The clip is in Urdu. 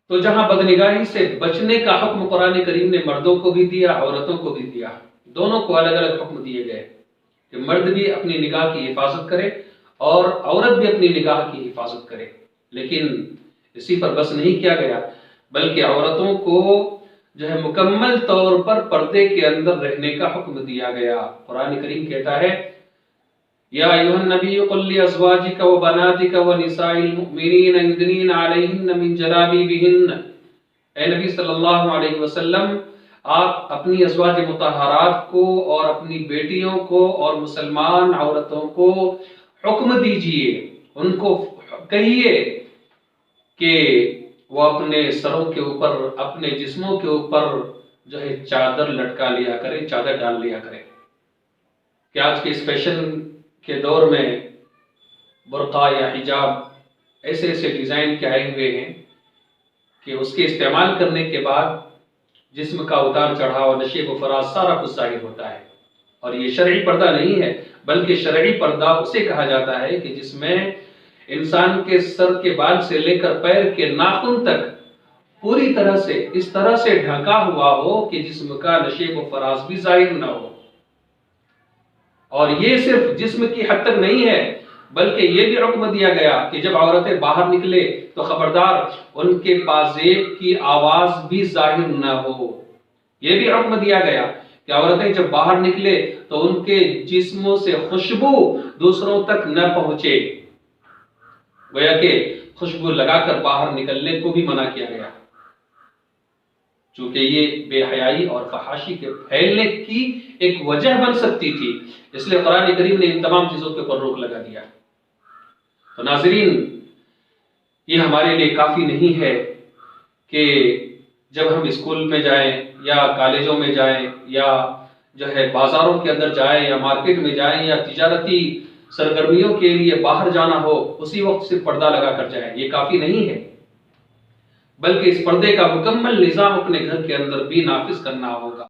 تو جہاں بدنگاہی سے بچنے کا حکم قرآن کریم نے مردوں کو بھی دیا، عورتوں کو بھی دیا، دونوں کو الگ الگ حکم دیے گئے کہ مرد بھی اپنی نگاہ کی حفاظت کرے اور عورت بھی اپنی نگاہ کی حفاظت کرے۔ لیکن اسی پر بس نہیں کیا گیا، بلکہ عورتوں کو جو ہے مکمل طور پر پردے کے اندر رہنے کا حکم دیا گیا۔ قرآن کریم کہتا ہے یا ایھا النبی قل لازواجک وبناتک ونساء المؤمنین یدنین علیہن من جلابیبہن، اے نبی صلی اللہ علیہ وسلم آپ اپنی ازواج مطہرات کو اور اپنی بیٹیوں کو اور مسلمان عورتوں کو حکم دیجئے، ان کو کہیے کہ وہ اپنے سروں کے اوپر، اپنے جسموں کے اوپر جو ہے چادر لٹکا لیا کرے، چادر ڈال لیا کرے۔ کہ آج کے اس فیشن کے دور میں برقع یا حجاب ایسے ایسے ڈیزائن کے آئے ہوئے ہیں کہ اس کے استعمال کرنے کے بعد جسم کا اتار چڑھاؤ، نشیب و فراز سارا کچھ ظاہر ہوتا ہے، اور یہ شرعی پردہ نہیں ہے، بلکہ شرعی پردہ اسے کہا جاتا ہے کہ جس میں انسان کے سر کے بال سے لے کر پیر کے ناخن تک پوری طرح سے اس طرح سے ڈھکا ہوا ہو کہ جسم کا نشیب و فراز بھی ظاہر نہ ہو۔ اور یہ صرف جسم کی حد تک نہیں ہے، بلکہ یہ بھی حکم دیا گیا کہ جب عورتیں باہر نکلے تو خبردار ان کے پازیب کی آواز بھی ظاہر نہ ہو۔ یہ بھی حکم دیا گیا کہ عورتیں جب باہر نکلے تو ان کے جسموں سے خوشبو دوسروں تک نہ پہنچے، گویا کہ خوشبو لگا کر باہر نکلنے کو بھی منع کیا گیا، چونکہ یہ بے حیائی اور فحاشی کے پھیلنے کی ایک وجہ بن سکتی تھی، اس لیے قرآن کریم نے ان تمام چیزوں کے اوپر روک لگا دیا۔ تو ناظرین، یہ ہمارے لیے کافی نہیں ہے کہ جب ہم اسکول میں جائیں یا کالجوں میں جائیں یا جو ہے بازاروں کے اندر جائیں یا مارکیٹ میں جائیں یا تجارتی سرگرمیوں کے لیے باہر جانا ہو، اسی وقت صرف پردہ لگا کر جائیں، یہ کافی نہیں ہے، بلکہ اس پردے کا مکمل نظام اپنے گھر کے اندر بھی نافذ کرنا ہوگا۔